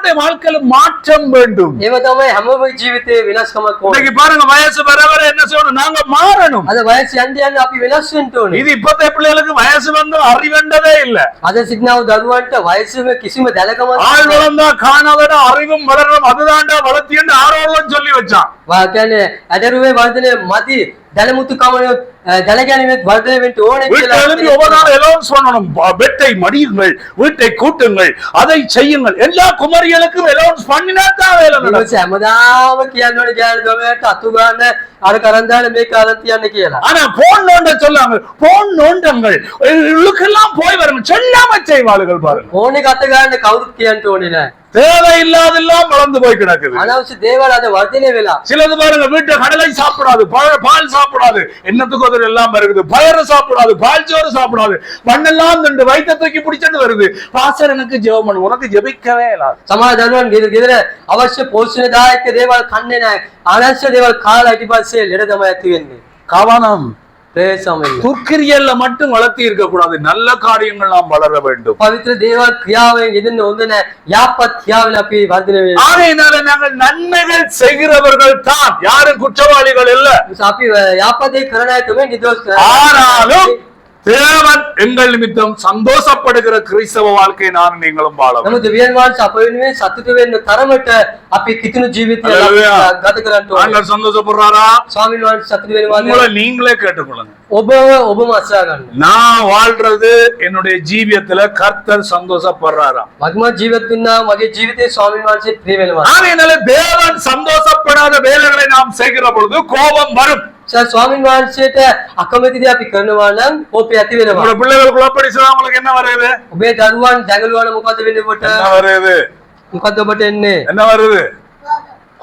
ஒவ்வொருடைய வாழ்க்கையில மாற்றம் வேண்டும். ඒව තමයි හැම ජීවිතේ වෙනස්කමක් ඕනේ. இன்னைக்கு பாருங்க, வயசு வர வர என்ன செய்யணும்? நாங்க மாறணும். අද වයස යන්න යන්න අපි වෙනස් වෙන්න ඕනේ. இது இப்போதைய பிள்ளைகளுக்கு வயசு வந்து அறிவண்டதே இல்ல. අද සිටිනව දරුවන්ට වයසෙම කිසිම දැලකමක් ஆள் வளர்ந்தா காணாதட அறிவும் வளரணும், அதுதான்டா வளர்த்தின்னு ஆரோரம் சொல்லி வச்சான். කියන්නේ ඇදරුවේ වර්ධනය මදි දැලමුතු කමන දැලගැනීමේ වර්ධනය වෙන්න ඕනේ කියලා. வீட்டை ஒவ்வொரு நாள் அலௌன்ஸ் பண்ணணும். வீட்டை மடியுங்கள், வீட்டை கூட்டுங்கள், அதை செய்யுங்கள். எல்லா குமரிகளுக்கும் அலௌன்ஸ் பண்ணினா தான் வேலை நடக்கும். හැමදාම කියන්න ඕනේ ජයගමයට අතු ගන්න අර කරන් දාන්න මේක අරන් තියන්න කියලා. ஆனா போன் நோண்ட சொல்லாங்க. போன் நோண்டங்கள் இழுக்கெல்லாம் போய் வரும். சொல்லாம செய்வாளுகள் பாருங்க. ෆෝන් එක අත ගන්න කවුරුත් කියන්න ඕනේ නැහැ. தேவையில்லாதெல்லாம் வளர்ந்து போய் கிடக்குது. අනවශ්‍ය දේවල් අද වර්ධනය වෙලා. சிலது பாருங்க, வீட்டு கடலை சாப்பிடாது, பால் சாப்பிடாது, என்னத்துக்கு ஒரு எல்லாம் இருக்குது. பயறு சாப்பிடாது, பால் சோறு சாப்பிடாது, மண்ணெல்லாம் திண்டு வயிற்ற தூக்கி பிடிச்சிட்டு வருது. பாஸ்டர் எனக்கு ஜெபம் பண்ணு, உனக்கு ஜெபிக்கவே இல்லாது. සමහර දරුවන් ගෙදර අවශ්‍ය පෝෂණදායක දේවල් කන්නේ නැහැ. අනවශ්‍ය දේවල් කාලා ඊට පස්සේ ලෙඩ තමයි ඇති වෙන්නේ. கவனம். ප්‍රේසමයි. துர்க்கிரியல்ல மட்டும் வளர்த்தி இருக்க கூடாது. நல்ல காரியங்கள் நாம் வளர வேண்டும். පවිත්‍ර දේවල් ක්‍රියාවෙන් යෙදෙන්න හොඳ නැහැ. යාපත් ක්‍රියාවෙන් අපි වර්ධනය වෙන්න. ஆகையினால நாங்கள் நன்மைகள் செய்கிறவர்கள் தான், யாரும் குற்றவாளிகள் இல்ல. අපි යාපතේ කරන අය තමයි නිදොස්. ஆனாலும் தேவன் எங்கள் நிமித்தம் சந்தோஷப்படுகிற கிறிஸ்தவ வாழ்க்கை நான் நீங்களும் வாழ வேண்டும். නමුත් දෙවියන් වහන්සේ අප වෙනුවෙන් සතුටු වෙන්න තරමට අපි කිතුණු ජීවිතයක් ගත කරන්න ඕනේ. ஆண்டவர் சந்தோஷப்படுறாரா? ස්වාමීන් වහන්සේ සතුටු වෙනවා. உங்களை நீங்களே கேட்டுக்கொள்ளுங்க. ඔබම අසා ගන්න. நான் வாழ்றது என்னுடைய ஜீவியத்துல கர்த்தர் சந்தோஷப்படுறாரா? මගම ජීවත් වෙනා මගේ ජීවිතේ ස්වාමීන් වහන්සේ ප්‍රිය වෙනවා. ஆகையினால தேவன் சந்தோஷப்படாத வேலைகளை நாம் செய்கிற பொழுது கோபம் வரும். ස්වාමීන් වහන්සේට අකමැති දේ අපි කරනවා නම් කෝපය ඇති වෙනවා. உங்க பிள்ளைகள் குழப்படி செய்தா உங்களுக்கு என்ன வருது? ඔබේ දරුවන් දැඟලුවාම මොකද වෙන්නේ ඔබට? என்ன வருது? මොකද ඔබට එන්නේ? என்ன வருது?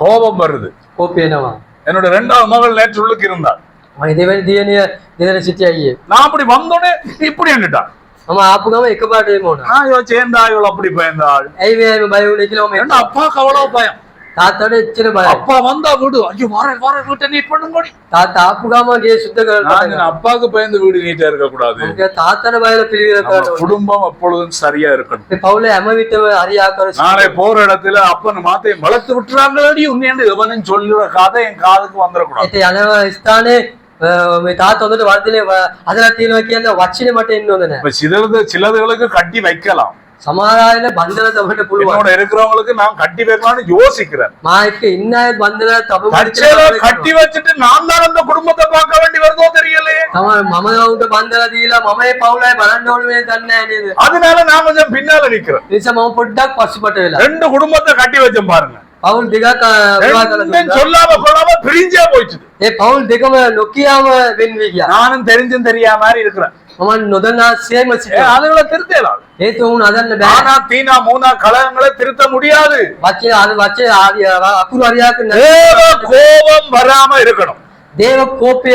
கோபம் வருது. කෝපය එනවා. என்னோட இரண்டாவது மகள் நேற்று உள்ளுக்கு இருந்தாள். මම දෙවෙනි දියණිය දෙදෙන සිටියා ඊයේ. நான் அப்படி வந்தோடனே இப்படி என்னட்டா. මම ආපු ගම එකපාරට එම වුණා. நான் யோசிச்சேன்டா இவள் அப்படி பயந்தாள். ඇයි මේ බය වුනේ කියලා මම ஏன்னா அப்பாக்கு அவ்வளவு பயம். තාත්තට එච්චර බයයි. அப்பா வந்தா விடு, ஐயோ வார வீட்டை நீட் பண்ணுங்கடி. තාත්තා ආපු ගම ගේ සුද්ධ කරලා அப்பாவுக்கு பயந்து வீடு நீட்டா இருக்க கூடாது. තාත්තට බයල පිළිවෙල කරනවා. குடும்பம் எப்பொழுதும் சரியா இருக்கணும். මේ පවුලේ හැම විටම හරියාකාර நாளை போற இடத்துல அப்பன் மாத்தையும் வளர்த்து விட்டுறாங்களடி உன்னை எவனும் சொல்லுற காதை என் காதுக்கு வந்துடக்கூடாது. ඒ යන ස්ථානේ මේ තාත්තා හොඳට වර්ධනය හදලා තියෙනවා කියන වචනේ මට එන්න හොඳ නැහැ. இப்ப சிலதுகளுக்கு கட்டி வைக்கலாம். සමහර අය බන්ධන තමට පුළුවන්. என்னோட இருக்கிறவங்களுக்கு நான் கட்டி வைக்கலாம்னு யோசிக்கிறேன். මා එක්ක ඉන්න අය බන්ධන තබු கட்டி வச்சுட்டு நான் தான் அந்த குடும்பத்தை பார்க்க வேண்டி வருதோ தெரியலையே. තමයි මම උන්ට බන්ධන දීලා මම මේ පවුලයි බලන්න ඕනේ මේ දන්නේ නැහැ නේද? அதனால நான் கொஞ்சம் பின்னால நிக்கிறேன். ඒ නිසා මම පොඩ්ඩක් පස්සුපට වෙලා. ரெண்டு குடும்பத்தை கட்டி வச்சேன் பாருங்க. පවුල් දෙකක් විවාහ කළා. சொல்லாம கொள்ளாம பிரிஞ்சே போயிடுச்சு. ඒ පවුල් දෙකම නොකියාම වෙන් වී ගියා. நானும் தெரிஞ்சும் தெரியாம மாதிரி இருக்கிறேன். මම නොදන්නා සියම සිටියා. அதுகளை திருத்தலாம். හේතු වුණ අදන්න බෑ. ஆனா தீனா மூனா கலகங்களை திருத்த முடியாது. වචන අද වචන අකුරු හරියට தேவ கோபம் வராம இருக்கணும். දේව කෝපය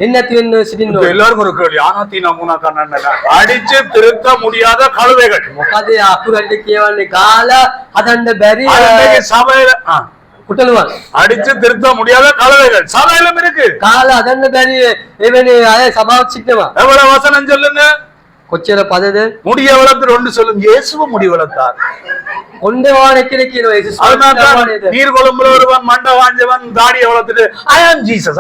එන්නේ නැති වෙන්න සිටින්න ඕනේ. எல்லாருக்கும் ஒரு கேள்வி, ஆனா தீனா மூனா கண்ணன்னா அடிச்சு திருத்த முடியாத கழுதைகள். මොකද අකුරු හරියට කියවන්නේ ගාලා හදන්න බැරි சபையில කුටලුවන්. அடிச்சு திருத்த முடியாத கழுதைகள் சபையிலும் இருக்கு. ගාලා හදන්න බැරි එවැනි අය සභාවක් සිටිනවා. எவ்வளவு வசனம் சொல்லுங்க. කොච්චර පදද? முடிய வளர்த்து ஒன்று சொல்லும், இயேசுவும் முடி வளர்த்தார். කොණ්ඩේවාන කෙනෙක් කියනවා ඒසුස්. நீர் கொழும்புல ஒருவன் மண்டை வாஞ்சவன் தாடியை வளர்த்துட்டு ஐ ஆம் ஜீசஸ்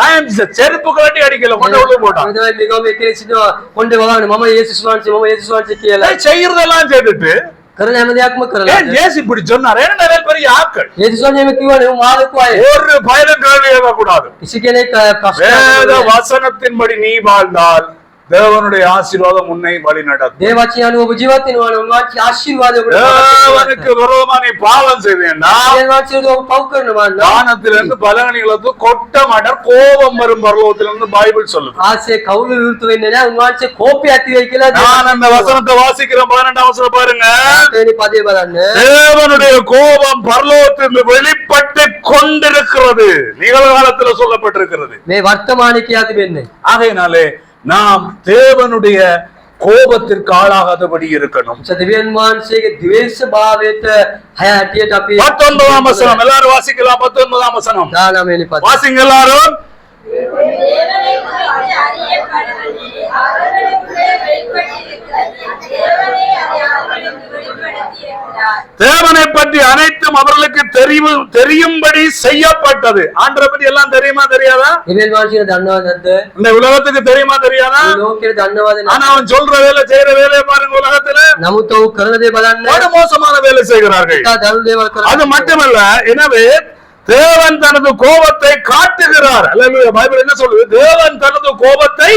செருப்பு கட்டி அடிக்கல கொண்ட உள்ள போட்டான். මේකම කෙනෙක් සිටිනවා කොණ්ඩේවාන මම යේසුස් වහන්සේ කියලා. செய்யறதெல்லாம் செய்துட்டு කරන හැම දෙයක්ම කරලා. ஏசு இப்படி சொன்னார். ஏன்னா நிறைய பெரிய ஆட்கள் යේසුස් වහන්සේ කිව්වනේ මාළුකෝ අය. ஒரு பயலும் கேள்வி கேட்கக்கூடாது. කිසි කෙනෙක් ප්‍රශ්න வேத வசனத்தின்படி நீ வாழ்ந்தால் தேவனுடைய ஆசீர்வாதம் உன்னை வழி நடத்தும். தேவவචන අනුව ඔබ ජීවත් වෙනවා නම් උන්වහන්සේ ආශිර්වාද ඔබට தேவனுக்கு விரோதமா நீ பாவம் செய்தேன்னா தேவவචන ඔබ පව් කරනවා නම් வானத்திலிருந்து பலகணிகளுக்கு கொட்ட மாட்டார், கோபம் வரும் பரலோகத்திலிருந்து பைபிள் சொல்லுது. ආසේ කවුරු විරුද්ධ වෙන්නේ නැහැ. උන්වහන්සේ කෝපය ඇති වෙයි කියලා நான் அந்த வசனத்தை வாசிக்கிறேன். 12 வசனம் பாருங்க. දෙවෙනි පදේ බලන්න. தேவனுடைய கோபம் பரலோகத்திலிருந்து வெளிப்பட்டு கொண்டிருக்கிறது. நிகழ்காலத்தில் சொல்லப்பட்டிருக்கிறது. මේ වර්තමානයේ කියා තිබෙන්නේ. ஆகையினாலே நாம் தேவனுடைய கோபத்திற்கு ஆளாகாதபடி இருக்கணும். දෙවියන් වහන්සේගේ ද්වේෂ භාවයට හැටියට අපි 19 வசனம் எல்லாரும் வாசிக்கலாம். 19 வசனம் 19 පද வாசிங்க எல்லாரும். தேவனை பற்றி அனைத்தும் தெரியும்படி செய்யப்பட்டது. ஆண்டவரை பற்றி எல்லாம் தெரியுமா தெரியாதா? දෙවියන් වහන්සේ දන්නවද නැද්ද? இந்த உலகத்துக்கு தெரியுமா தெரியாதா? ලෝකෙට දන්නවද ஆனா නැද්ද? அவன் சொல்ற வேலை செய்யற வேலையை பாருங்க. உலகத்துல නමුත් ඔව් කරන දේ බලන්න. படு மோசமான வேலை செய்கிறார்கள். ඉතා දරුණු දේවල් කරනවා. அது மட்டுமல்ல, எனவே தேவன் தனது கோபத்தை காட்டுகிறார். அல்லேலூயா. பைபிள் என்ன சொல்லுது? தேவன் தனது கோபத்தை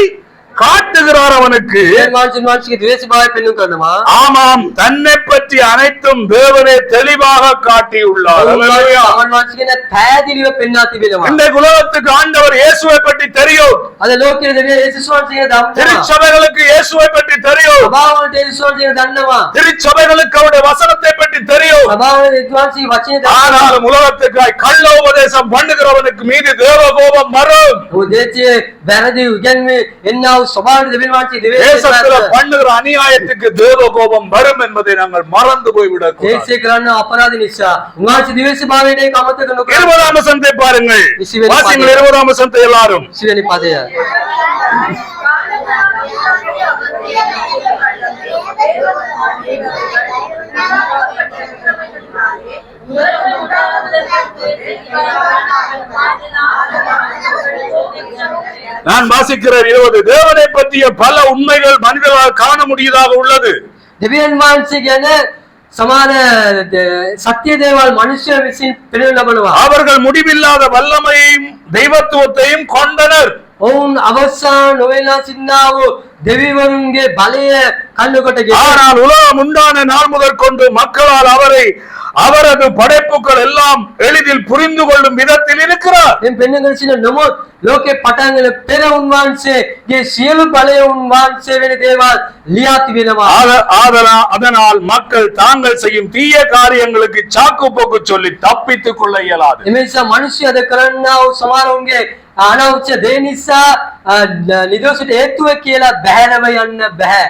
காட்டுகிறார் அவனுக்கு. දෙවියන් වහන්සේගේ ද්වේෂභාවය පෙන්වන්න කරනවා. ஆமாம், தன்னை பற்றி அனைத்தும் தேவனே தெளிவாக காட்டியுள்ளார். அல்லேலூயா. දෙවියන් වහන්සේගෙන පැහැදිලිව පෙන්වා තිබෙනවා. இந்த உலகத்துக்கு ஆண்டவர் இயேசுவை பற்றி தெரியும். අද ලෝකයේ දෙවියන් යේසුස් වහන්සේගේ දන්නවා. திருச்சபைகளுக்கு இயேசுவை பற்றி தெரியும். සභාවලට යේසුස් වහන්සේ දන්නවා. திருச்சபைகளுக்கு அவருடைய வசனத்தை பற்றி தெரியும். සභාවලට යේසුස් වහන්සේ වචනේ දන්නවා. ஆனாலும் உலகத்துக்காய் கள்ள உபதேசம் பண்ணுகிறவனுக்கு மீது தேவ கோபம் வரும். උදේචේ වැරදි උගන්වන්නේ එන්නා වූ සභාවට දෙවියන් වහන්සේ தேசத்துல දෙවියන් பண்ணுகிற அநியாயத்துக்கு தேவ கோபம் வரும் என்பதை நாங்கள் மறந்து போய்விடக் கூடாது. දේශය කරන්න අපරාධ නිසා උන්වහන්සේ ද්වේෂභාවයට ඒක අමතක නොකර 20ஆம் வசனத்தை பாருங்கள். வாசிங்கள் 20ஆம் வசனத்தை எல்லாரும். 20 වෙනි පදය. நான் வாசிக்கிறேன் 20. தேவனை பற்றிய பல உண்மைகள் மனிதர்களால் காண முடியதாக உள்ளது. දෙවියන් වහන්සේ ගැන සමාන සත්‍ය දේවල් මනුෂ්‍ය විසින් පෙන්වන්න ලබනවා. அவர்கள் முடிவில்லாத வல்லமையையும் தெய்வத்துவத்தையும் கொண்டனர். ඔවුන් අවසාන නොවේලා සින්නා වූ දෙවිවරුන්ගේ බලය කල්ලුකොට ஆனால் உலகம் உண்டான நாள் முதற்கொண்டு மக்களால் அவரது படைப்புகள் எல்லாம் எளிதில் புரிந்து கொள்ளும் விதத்தில் இருக்கிறார். එම් පෙන්වගෙන නමුත් ලෝකේ පටන් ගන්න පෙර උන්වහන්සේගේ සියලු බලය උන්වහන්සේ වෙන දේවල් ලියා තිබෙනවා. அதனால் மக்கள் தாங்கள் செய்யும் தீய காரியங்களுக்கு சாக்கு போக்கு சொல்லி தப்பித்துக் கொள்ள இயலாது. එම නිසා මිනිස්සු අද කරන්නා වූ සමහරුන්ගේ අනවශ්‍ය දේ නිසා නිදොසට හේතුව කියලා බැහැරව යන්න බෑ.